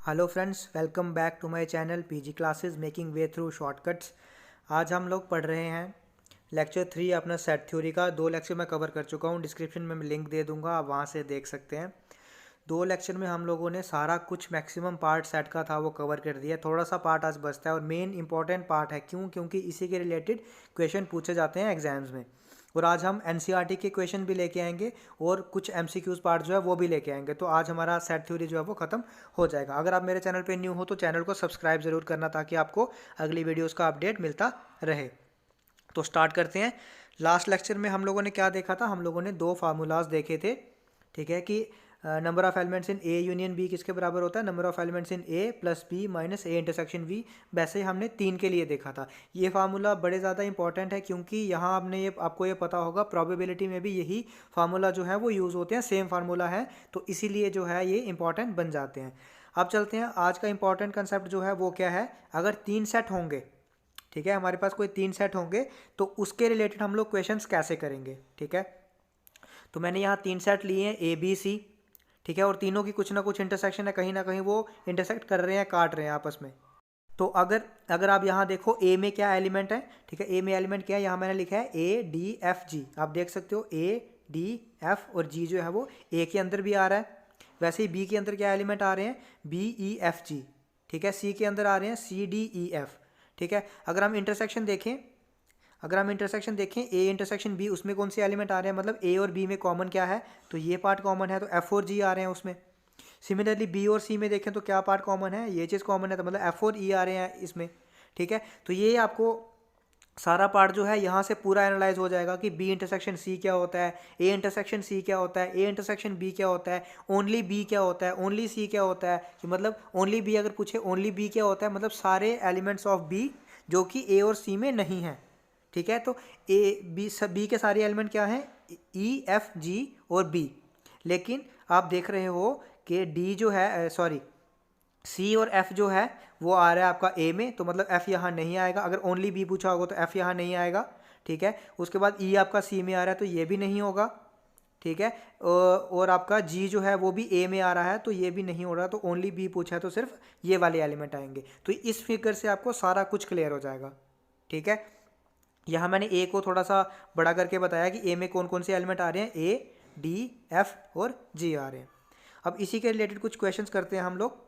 Hello friends, welcome back to my channel PG classes making way through shortcuts. आज हम लोग पढ़ रहे हैं लेक्चर 3 अपना सेट थ्योरी का। 2 लेक्चर मैं कवर कर चुका हूँ, डिस्क्रिप्शन में मैं लिंक दे दूंगा, आप वहाँ से देख सकते हैं। 2 लेक्चर में हम लोगों ने सारा कुछ मैक्सिमम पार्ट सेट का था वो कवर कर दिया। थोड़ा सा पार्ट आज बचता है और मेन इंपॉर्टेंट पार्ट है। क्यों? क्योंकि इसी के रिलेटेड क्वेश्चन पूछे जाते हैं एग्जाम्स में। और आज हम एनसीईआरटी के क्वेश्चन भी लेके आएंगे और कुछ एमसीक्यूज पार्ट जो है वो भी लेके आएंगे। तो आज हमारा सेट थ्योरी जो है वो खत्म हो जाएगा। अगर आप मेरे चैनल पे न्यू हो तो चैनल को सब्सक्राइब जरूर करना ताकि आपको अगली वीडियोस का अपडेट मिलता रहे। तो स्टार्ट करते हैं। लास्ट लेक्चर में हम लोगों ने क्या देखा था? हम लोगों ने 2 फार्मूलाज देखे थे। ठीक है कि number of elements in A union B किसके बराबर होता है? Number of elements in A plus B minus A intersection B. वैसे ही हमने 3 के लिए देखा था। ये फार्मूला बड़े ज़्यादा इंपॉर्टेंट है क्योंकि यहाँ आपको ये पता होगा प्रोबेबिलिटी में भी यही फार्मूला जो है वो यूज़ होते हैं, सेम फार्मूला है, तो इसीलिए जो है ये इंपॉर्टेंट बन जाते हैं। अब चलते हैं, आज का इंपॉर्टेंट कंसेप्ट जो है वो क्या है? अगर 3 सेट होंगे, ठीक है, हमारे पास कोई 3 सेट होंगे तो उसके रिलेटेड हम लोग क्वेश्चंस कैसे करेंगे। ठीक है, तो मैंने यहाँ 3 सेट लिए हैं ए बी सी। ठीक है, और तीनों की कुछ ना कुछ इंटरसेक्शन है, कहीं ना कहीं वो इंटरसेक्ट कर रहे हैं, काट रहे हैं आपस में। तो अगर अगर आप यहाँ देखो ए में क्या एलिमेंट है, ठीक है, ए में एलिमेंट क्या है? यहाँ मैंने लिखा है ए डी एफ जी। आप देख सकते हो ए डी एफ और जी जो है वो ए के अंदर भी आ रहा है। वैसे ही बी के अंदर क्या एलिमेंट आ रहे हैं? B E F G. ठीक है, सी के अंदर आ रहे हैं सी डी ई एफ। ठीक है, अगर हम इंटरसेक्शन देखें ए इंटरसेक्शन बी, उसमें कौन से एलिमेंट आ रहे हैं? मतलब ए और बी में कॉमन क्या है? तो ये पार्ट कॉमन है, तो एफ और जी आ रहे हैं उसमें। सिमिलरली बी और सी में देखें तो क्या पार्ट कॉमन है? ये चीज़ कॉमन है, तो मतलब एफ और ई आ रहे हैं इसमें। ठीक है, तो ये आपको सारा पार्ट जो है यहाँ से पूरा एनालाइज हो जाएगा कि बी इंटरसेक्शन सी क्या होता है, ए इंटरसेक्शन सी क्या होता है, ए इंटरसेक्शन बी क्या होता है, ओनली बी क्या होता है, ओनली सी क्या होता है। कि मतलब ओनली बी अगर पूछे ओनली बी क्या होता है, मतलब सारे एलिमेंट्स ऑफ बी जो कि ए और सी में नहीं है। ठीक है, तो ए बी सब बी के सारे एलिमेंट क्या हैं? ई एफ जी और बी। लेकिन आप देख रहे हो कि डी जो है, सॉरी, सी और एफ जो है वो आ रहा है आपका ए में, तो मतलब एफ यहाँ नहीं आएगा। अगर ओनली बी पूछा होगा तो एफ यहाँ नहीं आएगा। ठीक है, उसके बाद ई आपका सी में आ रहा है तो ये भी नहीं होगा। ठीक है, और आपका जी जो है वो भी ए में आ रहा है तो ये भी नहीं हो रहा, तो ओनली बी पूछा है तो सिर्फ ये वाले एलिमेंट आएंगे। तो इस फिगर से आपको सारा कुछ क्लियर हो जाएगा। ठीक है, यहाँ मैंने ए को थोड़ा सा बड़ा करके बताया कि ए में कौन कौन से एलिमेंट आ रहे हैं, ए डी एफ और जी आ रहे हैं। अब इसी के रिलेटेड कुछ क्वेश्चंस करते हैं हम लोग।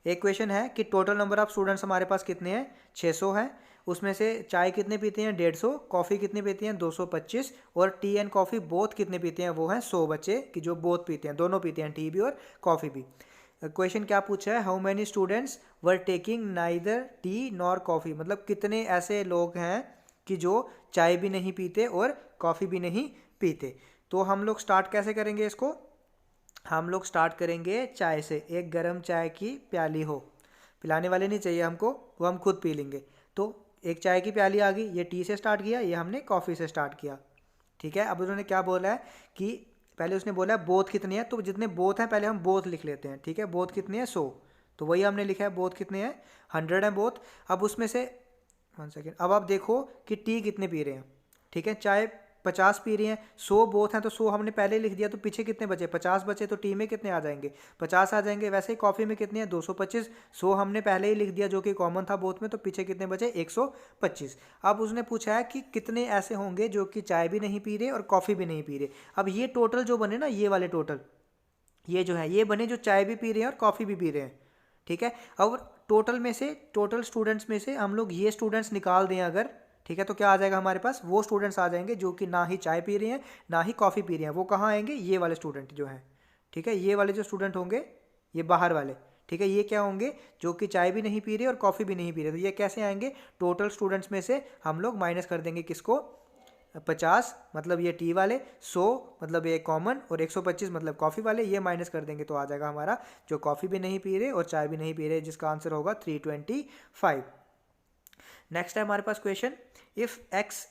एक क्वेश्चन है कि टोटल नंबर ऑफ स्टूडेंट्स हमारे पास कितने हैं? 600 है। उसमें से चाय कितने पीते हैं? 150। कॉफ़ी कितने पीते हैं? 225। और टी एंड कॉफ़ी बोथ कितने पीते हैं? वो हैं 100 बच्चे कि जो बोथ पीते हैं, दोनों पीते हैं, टी भी और कॉफ़ी भी। क्वेश्चन क्या पूछा है? How many students were taking neither T nor coffee. मतलब कितने ऐसे लोग हैं कि जो चाय भी नहीं पीते और कॉफ़ी भी नहीं पीते। तो हम लोग स्टार्ट कैसे करेंगे इसको? हम लोग स्टार्ट करेंगे चाय से। एक गर्म चाय की प्याली हो, पिलाने वाले नहीं चाहिए हमको, वो हम खुद पी लेंगे। तो एक चाय की प्याली आ गई, ये टी से स्टार्ट किया, ये हमने कॉफ़ी से स्टार्ट किया। ठीक है, अब उन्होंने क्या बोला है कि पहले उसने बोला है बोथ कितनी है, तो जितने बोथ हैं पहले हम बोथ लिख लेते हैं। ठीक है, बोथ कितनी है? 100। तो वही हमने लिखा है, बोथ कितने हैं? 100 है बोथ। अब उसमें से 1 सेकेंड, अब आप देखो कि टी कितने पी रहे हैं। ठीक है, चाय 50 पी रही हैं, 100 बोथ हैं, तो 100 हमने पहले ही लिख दिया, तो पीछे कितने बचे? 50 बचे, तो टी में कितने आ जाएंगे? 50 आ जाएंगे। वैसे ही कॉफ़ी में कितने हैं? 225। 100 हमने पहले ही लिख दिया जो कि कॉमन था बोथ में, तो पीछे कितने बचे? 125। अब उसने पूछा है कि कितने ऐसे होंगे जो कि चाय भी नहीं पी रहे और कॉफ़ी भी नहीं पी रहे। अब ये टोटल जो बने ना, ये वाले टोटल, ये जो है ये बने जो चाय भी पी रहे हैं और कॉफ़ी भी पी रहे हैं। ठीक है, अब टोटल में से, टोटल स्टूडेंट्स में से हम लोग ये स्टूडेंट्स निकाल दें अगर, ठीक है, तो क्या आ जाएगा हमारे पास? वो स्टूडेंट्स आ जाएंगे जो कि ना ही चाय पी रहे हैं ना ही कॉफ़ी पी रहे हैं। वो कहाँ आएंगे? ये वाले स्टूडेंट जो हैं। ठीक है, ये वाले जो स्टूडेंट होंगे, ये बाहर वाले। ठीक है, ये क्या होंगे? जो कि चाय भी नहीं पी रहे और कॉफ़ी भी नहीं पी रहे। तो ये कैसे आएंगे? टोटल स्टूडेंट्स में से हम लोग माइनस कर देंगे किसको? 50 मतलब ये टी वाले, 100 मतलब ये कॉमन, और 125 मतलब कॉफ़ी वाले, ये माइनस कर देंगे तो आ जाएगा हमारा जो कॉफ़ी भी नहीं पी रहे और चाय भी नहीं पी रहे, जिसका आंसर होगा 325। नेक्स्ट है हमारे पास question, if X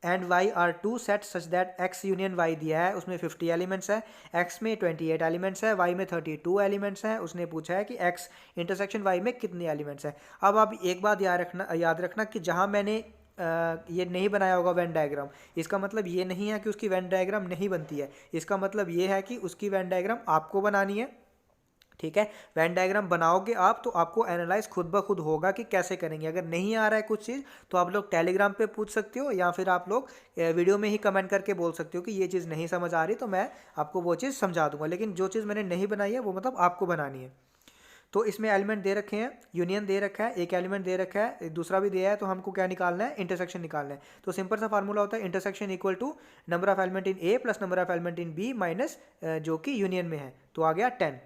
and Y are two set such that X union Y दिया है, उसमें 50 एलिमेंट्स है, एक्स में 28 एलिमेंट्स है, वाई में 32 एलिमेंट्स हैं। उसने पूछा है कि एक्स इंटरसेक्शन वाई में कितने एलिमेंट्स हैं। अब आप एक बात याद रखना कि जहाँ मैंने ये नहीं बनाया होगा वेन डायग्राम, इसका मतलब ये नहीं है कि उसकी वेन डायग्राम नहीं बनती है, इसका मतलब ये है कि उसकी वेन डायग्राम आपको बनानी है। ठीक है। वेन डायग्राम बनाओगे आप तो आपको एनालाइज खुद ब खुद होगा कि कैसे करेंगे। अगर नहीं आ रहा है कुछ चीज़ तो आप लोग टेलीग्राम पे पूछ सकते हो, या फिर आप लोग वीडियो में ही कमेंट करके बोल सकते हो कि ये चीज़ नहीं समझ आ रही, तो मैं आपको वो चीज़ समझा दूंगा। लेकिन जो चीज़ मैंने नहीं बनाई है वो मतलब आपको बनानी है। तो इसमें एलिमेंट दे रखे हैं, यूनियन दे रखा है, एक एलिमेंट दे रखा है, दूसरा भी दिया है, तो हमको क्या निकालना है, इंटरसेक्शन निकालना है। तो सिंपल सा फार्मूला होता है intersection equal to number of element in A plus number of element in B minus जो कि यूनियन में है, तो आ गया 10।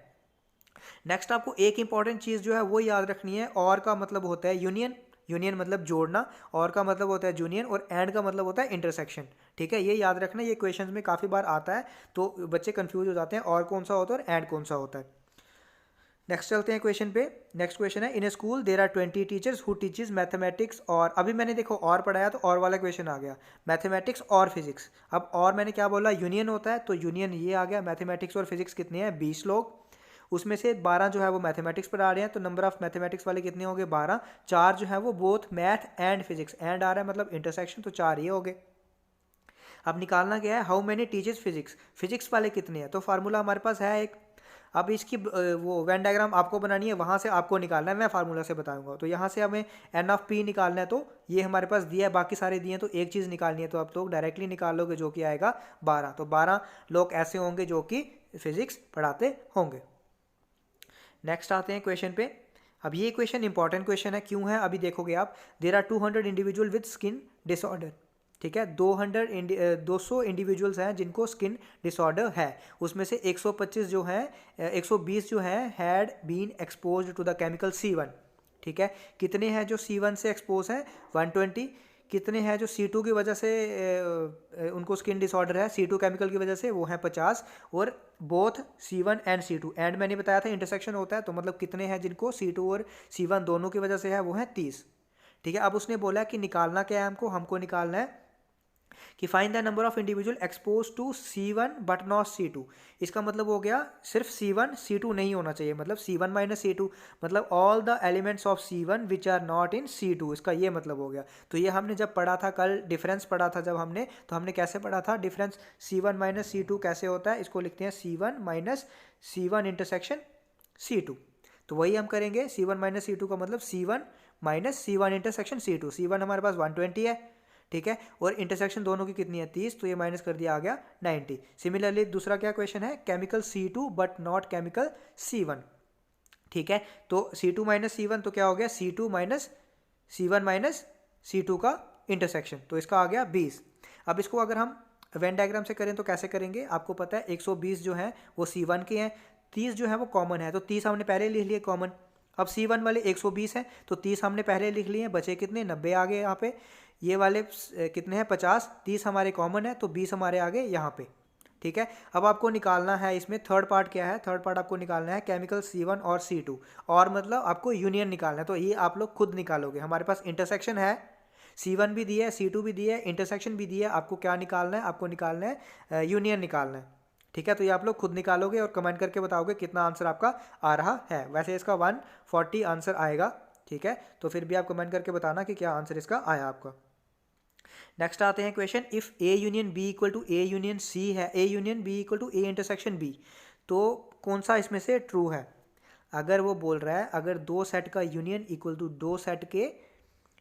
नेक्स्ट आपको एक इंपॉर्टेंट चीज़ जो है वो याद रखनी है, और का मतलब होता है यूनियन, यूनियन मतलब जोड़ना, और का मतलब होता है यूनियन, और एंड का मतलब होता है इंटरसेक्शन। ठीक है, ये याद रखना, ये क्वेश्चंस में काफ़ी बार आता है, तो बच्चे कंफ्यूज हो जाते हैं और कौन सा होता है और एंड कौन सा होता है। नेक्स्ट चलते हैं क्वेश्चन पे। नेक्स्ट क्वेश्चन है, in a school there are 20 teachers who teaches mathematics, और अभी मैंने देखो और पढ़ाया तो और वाला क्वेश्चन आ गया, मैथमेटिक्स और फिजिक्स। अब और मैंने क्या बोला, यूनियन होता है, तो यूनियन ये आ गया। मैथमेटिक्स और फिजिक्स कितने हैं, 20 लोग, उसमें से 12 जो है वो मैथमेटिक्स पढ़ा रहे हैं, तो नंबर ऑफ मैथमेटिक्स वाले कितने होंगे, 12। 4 जो है वो both math and physics, and आ रहा है मतलब इंटरसेक्शन, तो 4 ये हो गए। अब निकालना क्या है, how many teachers physics, physics वाले कितने हैं, तो फार्मूला हमारे पास है एक। अब इसकी वो वेन डायग्राम आपको बनानी है, वहाँ से आपको निकालना है, मैं फार्मूला से बताऊंगा। तो यहाँ से हमें एन ऑफ पी निकालना है, तो ये हमारे पास दिया है, बाकी सारे दिए हैं, तो एक चीज़ निकालनी है, तो आप लोग डायरेक्टली निकाल लोगे, जो कि आएगा 12। तो 12 लोग ऐसे होंगे जो कि फिजिक्स पढ़ाते होंगे। नेक्स्ट आते हैं क्वेश्चन पे। अब ये क्वेश्चन इंपॉर्टेंट क्वेश्चन है, क्यों है अभी देखोगे आप। There are 200 individual with skin disorder, ठीक है, 200 इंडिविजुअल्स हैं जिनको स्किन डिसऑर्डर है, उसमें से 125 जो हैं 120 जो हैं had been exposed to the chemical C1। ठीक है, कितने हैं जो C1 से एक्सपोज हैं, 120। कितने हैं जो C2 की वजह से उनको स्किन डिसऑर्डर है, C2 केमिकल की वजह से, वो हैं 50। और both C1 and C2, and मैंने बताया था इंटरसेक्शन होता है, तो मतलब कितने हैं जिनको C2 और C1 दोनों की वजह से है, वो हैं 30। ठीक है, अब उसने बोला कि निकालना क्या है, हमको निकालना है कि find the number of individual expose to C1 but not C2। इसका मतलब हो गया सिर्फ C1 C2 नहीं होना चाहिए, मतलब C1 माइनस C2, मतलब all the elements of C1 which are not in C2, इसका ये मतलब हो गया। तो ये हमने जब पढ़ा था कल, डिफरेंस पढ़ा था जब हमने, तो हमने कैसे पढ़ा था डिफरेंस, C1 माइनस C2 कैसे होता है, इसको लिखते हैं C1 minus C1 intersection C2। तो वही हम करेंगे, C1 माइनस C2 का मतलब C1 minus C1 intersection C2। C1 हमारे पास 120 है, ठीक है, और इंटरसेक्शन दोनों की कितनी है, 30, तो ये माइनस कर दिया, आ गया 90। सिमिलरली दूसरा क्या क्वेश्चन है, chemical C2 but not chemical C1। ठीक है, तो C2 माइनस C1 तो क्या हो गया, C2 minus C1 minus C2 का इंटरसेक्शन, तो इसका आ गया 20। अब इसको अगर हम वेन डायग्राम से करें तो कैसे करेंगे, आपको पता है 120 जो है वो C1 के हैं, 30 जो है वो कॉमन है, तो 30 हमने पहले लिख लिए कॉमन। अब C1 वाले 120 हैं, तो 30 हमने पहले लिख लिए, बचे कितने, 90 आ गए यहाँ पे। ये वाले कितने हैं, 50, 30 हमारे कॉमन है, तो 20 हमारे आ गए यहाँ पे। ठीक है, अब आपको निकालना है इसमें थर्ड पार्ट क्या है, थर्ड पार्ट आपको निकालना है केमिकल C1 और C2, और मतलब आपको यूनियन निकालना है, तो ये आप लोग खुद निकालोगे। हमारे पास इंटरसेक्शन है, C1 भी दिया है, C2 भी दिया है, इंटरसेक्शन भी दिया है, आपको क्या निकालना है, आपको निकालना है यूनियन निकालना है। ठीक है, तो ये आप लोग खुद निकालोगे और कमेंट करके बताओगे कितना आंसर आपका आ रहा है। वैसे इसका 140 आंसर आएगा, ठीक है, तो फिर भी आप कमेंट करके बताना कि क्या आंसर इसका आया आपका। नेक्स्ट आते हैं question, if A union B equal to A union C है, A union B equal to A intersection B, तो कौन सा इसमें से ट्रू है। अगर वो बोल रहा है अगर दो सेट का यूनियन इक्वल टू दो सेट के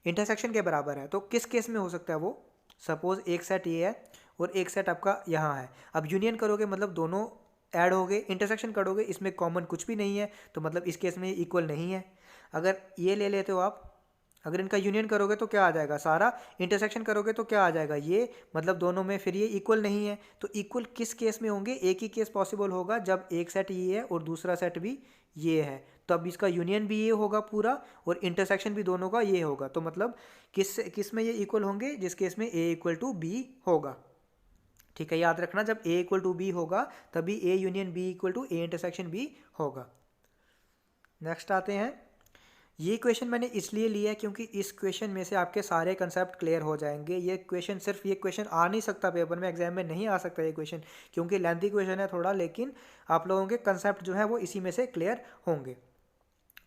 इंटरसेक्शन के बराबर है, तो किस केस में हो सकता है वो। सपोज एक सेट ये है और एक सेट आपका यहाँ है, अब यूनियन करोगे मतलब दोनों ऐड हो गए, इंटरसेक्शन करोगे इसमें कॉमन कुछ भी नहीं है, तो मतलब इस केस में इक्वल नहीं है। अगर ये ले लेते हो आप, अगर इनका यूनियन करोगे तो क्या आ जाएगा, सारा इंटरसेक्शन करोगे तो क्या आ जाएगा ये, मतलब दोनों में फिर ये इक्वल नहीं है। तो इक्वल किस केस में होंगे, एक ही केस पॉसिबल होगा जब एक सेट ये है और दूसरा सेट भी ये है, तो अब इसका यूनियन भी ये होगा पूरा और इंटरसेक्शन भी दोनों का ये होगा। तो मतलब किस में ये इक्वल होंगे, जिस केस में A इक्वल टू B होगा। ठीक है, याद रखना, जब A इक्वल टू B होगा तभी A union B equal to A intersection B होगा। नेक्स्ट आते हैं, ये क्वेश्चन मैंने इसलिए लिया क्योंकि इस क्वेश्चन में से आपके सारे कंसेप्ट क्लियर हो जाएंगे। ये क्वेश्चन सिर्फ ये क्वेश्चन आ नहीं सकता पेपर में, एग्जाम में नहीं आ सकता ये क्वेश्चन, क्योंकि लेंथी क्वेश्चन है थोड़ा, लेकिन आप लोगों के कंसेप्ट जो है वो इसी में से क्लियर होंगे।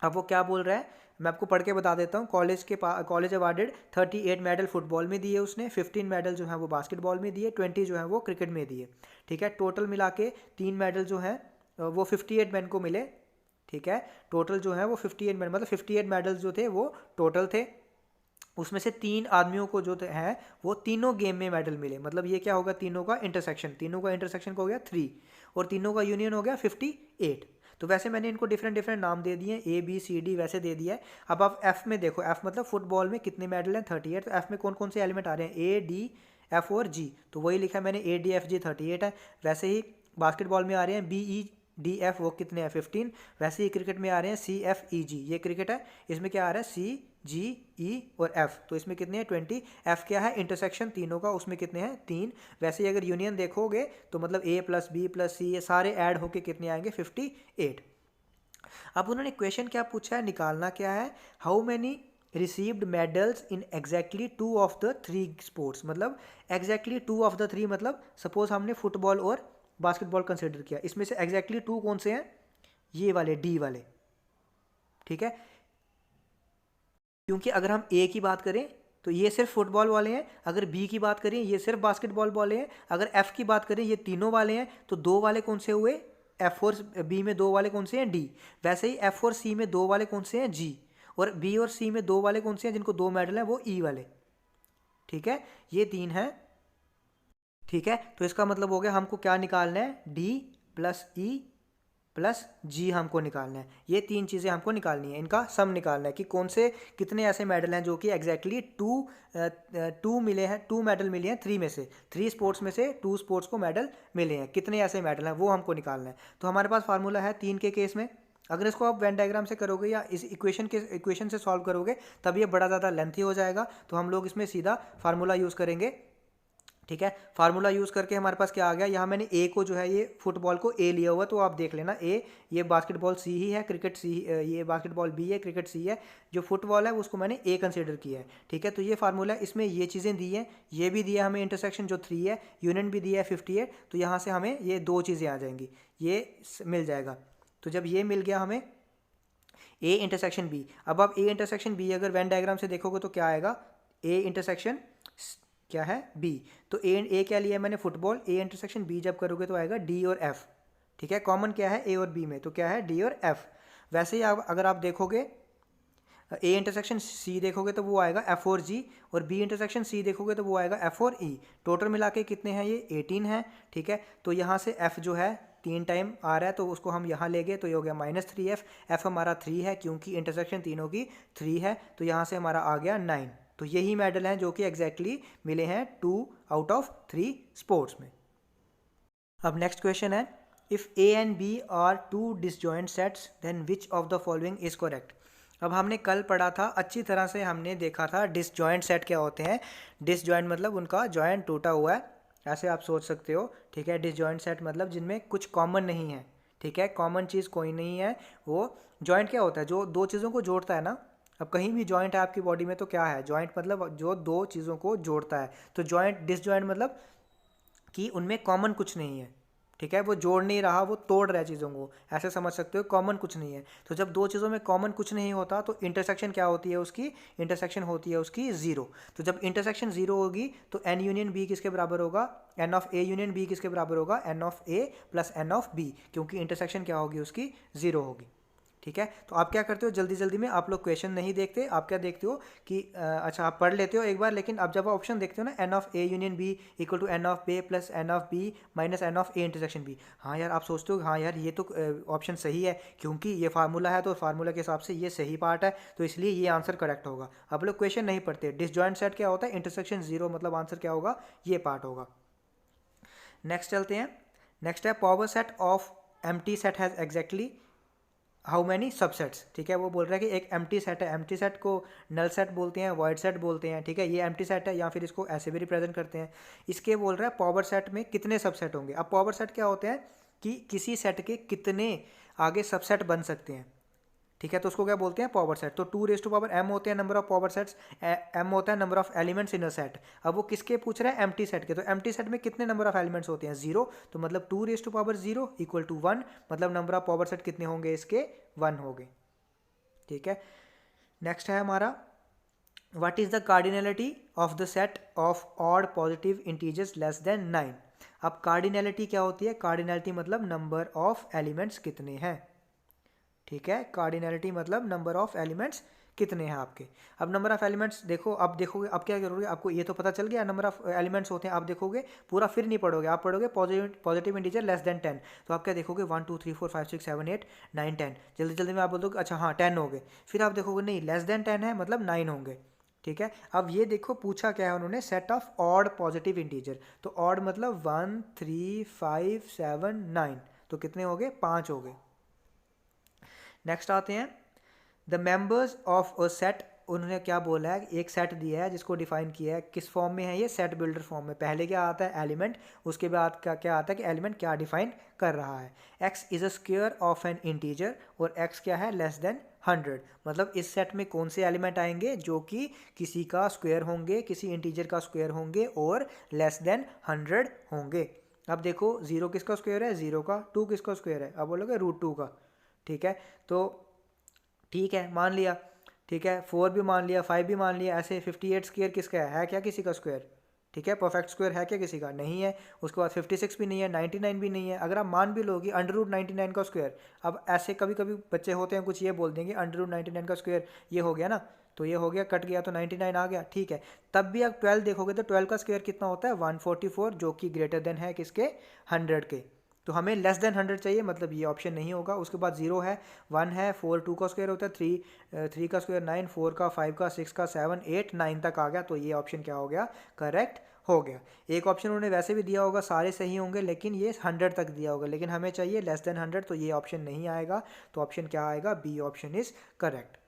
अब वो क्या बोल रहा है मैं आपको पढ़ के बता देता हूँ। कॉलेज अवार्डेड 38 मेडल फुटबॉल में दिए उसने, 15 मेडल जो है वो बास्केटबॉल में दिए, 20 जो है वो क्रिकेट में दिए। ठीक है, टोटल मिला के 3 मेडल जो है वो 58 मैन को मिले, ठीक है। टोटल जो है वो 58 मेडल, मतलब 58 मेडल्स जो थे वो टोटल थे। उसमें से 3 आदमियों को जो है वो तीनों गेम में मेडल मिले, मतलब ये क्या होगा, तीनों का इंटरसेक्शन, तीनों का इंटरसेक्शन हो गया 3 और तीनों का यूनियन हो गया 58। तो वैसे मैंने इनको डिफरेंट डिफरेंट नाम दे दिए, ए बी सी डी वैसे दे दिया है। अब आप एफ में देखो, एफ मतलब फुटबॉल में कितने मेडल हैं, 38। तो एफ में कौन कौन से एलिमेंट आ रहे हैं, ए डी एफ और जी, तो वही लिखा है मैंने, ए डी एफ जी 38 है। वैसे ही बास्केटबॉल में आ रहे हैं बी ई डी एफ, वो कितने हैं 15। वैसे ही क्रिकेट में आ रहे हैं सी एफ ई जी, ये क्रिकेट है, इसमें क्या आ रहा है सी जी ई और एफ, तो इसमें कितने हैं 20। एफ क्या है, इंटरसेक्शन तीनों का, उसमें कितने हैं 3। वैसे ही अगर यूनियन देखोगे तो मतलब ए प्लस बी प्लस सी, ये सारे ऐड होके कितने आएंगे 58। अब उन्होंने क्वेश्चन क्या पूछा है, निकालना क्या है, how many received medals in exactly 2 of the 3 sports, मतलब एग्जैक्टली 2 ऑफ द 3, मतलब सपोज हमने फुटबॉल और बास्केटबॉल कंसिडर किया, इसमें से एग्जैक्टली 2 कौन से हैं, ये वाले डी वाले, ठीक है। क्योंकि अगर हम ए की बात करें तो ये सिर्फ फुटबॉल वाले हैं, अगर बी की बात करें ये सिर्फ बास्केटबॉल वाले हैं, अगर एफ की बात करें ये तीनों वाले हैं, तो 2 वाले कौन से हुए, एफ और बी में 2 वाले कौन से हैं, डी। वैसे ही एफ और सी में 2 वाले कौन से हैं, जी। और बी और सी में 2 वाले कौन से हैं जिनको 2 मेडल हैं, वो ई वाले, ठीक है। ये 3 हैं, ठीक है। तो इसका मतलब हो गया हमको क्या निकालना है, डी प्लस ई प्लस जी हमको निकालना है। ये 3 चीज़ें हमको निकालनी है, इनका सम निकालना है कि कौन से कितने ऐसे मेडल हैं जो कि एग्जैक्टली 2 मिले हैं, 2 मेडल मिले हैं 3 में से, 3 स्पोर्ट्स में से 2 स्पोर्ट्स को मेडल मिले हैं, कितने ऐसे मेडल हैं वो हमको निकालना है। तो हमारे पास फार्मूला है 3 के केस में, अगर इसको आप वेन डायग्राम से करोगे या इस इक्वेशन से सॉल्व करोगे तब ये बड़ा ज़्यादा लेंथी हो जाएगा, तो हम लोग इसमें सीधा फार्मूला यूज़ करेंगे, ठीक है। फार्मूला यूज़ करके हमारे पास क्या आ गया, यहाँ मैंने ए को जो है, ये फुटबॉल को ए लिया हुआ, तो आप देख लेना ए, ये बास्केटबॉल सी ही है, क्रिकेट सी, ये बास्केटबॉल बी है, क्रिकेट सी है, जो फुटबॉल है उसको मैंने ए कंसीडर किया है, ठीक है। तो ये फार्मूला, इसमें ये चीज़ें दी हैं, ये भी दिया हमें इंटरसेक्शन जो 3 है, यूनियन भी दिया है 58, तो यहाँ से हमें ये 2 चीज़ें आ जाएंगी, ये मिल जाएगा। तो जब ये मिल गया हमें ए इंटरसेक्शन बी, अब आप ए इंटरसेक्शन बी अगर वेन डायग्राम से देखोगे तो क्या आएगा, ए इंटरसेक्शन क्या है बी, तो ए क्या लिया है मैंने फुटबॉल, ए इंटरसेक्शन बी जब करोगे तो आएगा डी और एफ, ठीक है। कॉमन क्या है ए और बी में, तो क्या है डी और एफ। वैसे ही अगर आप देखोगे ए इंटरसेक्शन सी देखोगे तो वो आएगा एफ और जी, और बी इंटरसेक्शन सी देखोगे तो वो आएगा एफ और ई। टोटल मिला के कितने हैं, ये 18 हैं, ठीक है। तो यहाँ से एफ जो है 3 टाइम आ रहा है, तो उसको हम यहाँ ले गए, तो ये हो गया -3f, एफ हमारा 3 है क्योंकि इंटरसेक्शन तीनों की 3 है, तो यहाँ से हमारा आ गया 9। तो यही मेडल हैं जो कि एग्जैक्टली मिले हैं 2 आउट ऑफ 3 स्पोर्ट्स में। अब नेक्स्ट क्वेश्चन है, if A and B are 2 disjoint sets then which of the following is correct. अब हमने कल पढ़ा था, अच्छी तरह से हमने देखा था डिसजॉइंट सेट क्या होते हैं। डिसजॉइंट मतलब उनका जॉइंट टूटा हुआ है, ऐसे आप सोच सकते हो, ठीक है। डिसजॉइंट सेट मतलब जिनमें कुछ कॉमन नहीं है, ठीक है, कॉमन चीज़ कोई नहीं है। वो जॉइंट क्या होता है, जो 2 चीज़ों को जोड़ता है ना। अब कहीं भी जॉइंट है आपकी बॉडी में तो क्या है, जॉइंट मतलब जो 2 चीज़ों को जोड़ता है। तो जॉइंट डिसजॉइंट मतलब कि उनमें कॉमन कुछ नहीं है, ठीक है, वो जोड़ नहीं रहा, वो तोड़ रहा है चीज़ों को, ऐसे समझ सकते हो, कॉमन कुछ नहीं है। तो जब 2 चीज़ों में कॉमन कुछ नहीं होता तो इंटरसेक्शन क्या होती है उसकी, इंटरसेक्शन होती है उसकी 0। तो जब इंटरसेक्शन 0 होगी तो एन यूनियन बी किसके बराबर होगा, N of A union B किसके बराबर होगा, N of A plus N of B, क्योंकि इंटरसेक्शन क्या होगी उसकी 0 होगी, ठीक है। तो आप क्या करते हो, जल्दी जल्दी में आप लोग क्वेश्चन नहीं देखते, आप क्या देखते हो कि अच्छा आप पढ़ लेते हो एक बार, लेकिन अब जब आप ऑप्शन देखते हो ना, N of A union B equal to N of A plus N of B minus N of A intersection B, हाँ यार आप सोचते हो हाँ यार ये तो ऑप्शन सही है, क्योंकि ये फार्मूला है तो फार्मूला के हिसाब से ये सही पार्ट है, तो इसलिए ये आंसर करेक्ट होगा। अब लोग क्वेश्चन नहीं पढ़ते। डिसजॉइंट सेट क्या होता है, इंटरसेक्शन 0, मतलब आंसर क्या होगा, ये पार्ट होगा। नेक्स्ट चलते हैं, नेक्स्ट है power set of empty set has exactly how many subsets, ठीक है। वो बोल रहा है कि एक एम्प्टी सेट है, एम्प्टी सेट को नल सेट बोलते हैं, वॉइड सेट बोलते हैं, ठीक है। ये एम्प्टी सेट है, या फिर इसको ऐसे भी रिप्रेजेंट करते हैं। इसके बोल रहा है पावर सेट में कितने सबसेट होंगे। अब पावर सेट क्या होते हैं कि किसी सेट के कितने आगे सबसेट बन सकते हैं, ठीक है, तो उसको क्या बोलते हैं, पावर सेट। तो 2m होते हैं number of power sets, m होता है number of elements in a set. अब वो किसके पूछ रहा है, एम्प्टी सेट के। तो एम्प्टी सेट में कितने नंबर ऑफ एलिमेंट्स होते हैं, 0, तो मतलब 2 इक्वल टू 1, मतलब नंबर ऑफ पावर सेट कितने होंगे इसके, 1 होंगे, ठीक है। नेक्स्ट है हमारा, what is the cardinality of the set of odd positive integers less than 9। अब कार्डिनलिटी क्या होती है, कार्डिनलिटी मतलब नंबर ऑफ एलिमेंट्स कितने हैं, ठीक है, कार्डिनैलिटी मतलब नंबर ऑफ एलिमेंट्स कितने हैं आपके। अब नंबर ऑफ एलिमेंट्स देखो, अब देखोगे अब क्या करोगे, आपको ये तो पता चल गया नंबर ऑफ एलिमेंट्स होते हैं। आप देखोगे पूरा फिर नहीं पढ़ोगे, आप पढ़ोगे पॉजिटिव इंटीजर लेस देन 10। तो आप क्या देखोगे 1 2 3 4 5 6 7 8 9 10, जल्दी जल्दी में आप बोल दोगे अच्छा हाँ 10 हो गए। फिर आप देखोगे नहीं लेस देन 10 है मतलब 9 होंगे। ठीक है, अब ये देखो पूछा क्या है उन्होंने, set of odd positive integer. तो ऑड मतलब 1 3 5 7 9, तो कितने हो गए 5 हो गए। नेक्स्ट आते हैं the members of a set. उन्होंने क्या बोला है, एक सेट दिया है जिसको डिफाइन किया है, किस फॉर्म में है ये, सेट बिल्डर फॉर्म में। पहले क्या आता है एलिमेंट, उसके बाद क्या आता है कि एलिमेंट क्या डिफाइन कर रहा है। x is a square of N integer, और x क्या है लेस देन 100। मतलब इस सेट में कौन से एलिमेंट आएंगे जो कि किसी का स्क्वायर होंगे, किसी इंटीजर का स्क्वायर होंगे और लेस देन 100 होंगे। अब देखो 0 किसका स्क्वायर है, 0 का। 2 किसका स्क्वायर है, अब बोलोगे √2 का। ठीक है, तो ठीक है मान लिया। ठीक है, 4 भी मान लिया, 5 भी मान लिया। ऐसे 58 स्क्वायर किसका है क्या किसी का स्क्वायर। ठीक है, परफेक्ट स्क्वायर है क्या किसी का, नहीं है। उसके बाद 56 भी नहीं है, 99 भी नहीं है। अगर आप मान भी लोगी √99 का स्क्वायर। अब ऐसे कभी कभी बच्चे होते हैं कुछ ये बोल देंगे √99 का स्क्वायर ये हो गया ना, तो ये हो गया कट गया तो 99 आ गया। ठीक है, तब भी आप 12 देखोगे तो 12 का स्क्वायर कितना होता है 144, जो कि ग्रेटर देन है किसके 100 के। तो हमें लेस देन 100 चाहिए, मतलब ये ऑप्शन नहीं होगा। उसके बाद 0 है, 1 है, 4 2 का स्क्वायर होता है, 3 का स्क्वायर 9, 4 का 5 का 6 का 7 8 9 तक आ गया। तो ये ऑप्शन क्या हो गया, करेक्ट हो गया। एक ऑप्शन उन्होंने वैसे भी दिया होगा सारे सही होंगे, लेकिन ये 100 तक दिया होगा, लेकिन हमें चाहिए लेस देन 100, तो ये ऑप्शन नहीं आएगा। तो ऑप्शन क्या आएगा, बी ऑप्शन इज करेक्ट।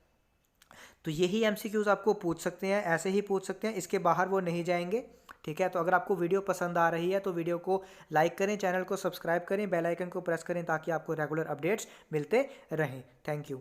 तो यही एमसीक्यूज आपको पूछ सकते हैं, ऐसे ही पूछ सकते हैं, इसके बाहर वो नहीं जाएंगे। ठीक है, तो अगर आपको वीडियो पसंद आ रही है तो वीडियो को लाइक करें, चैनल को सब्सक्राइब करें, बेल आइकन को प्रेस करें ताकि आपको रेगुलर अपडेट्स मिलते रहें। Thank you.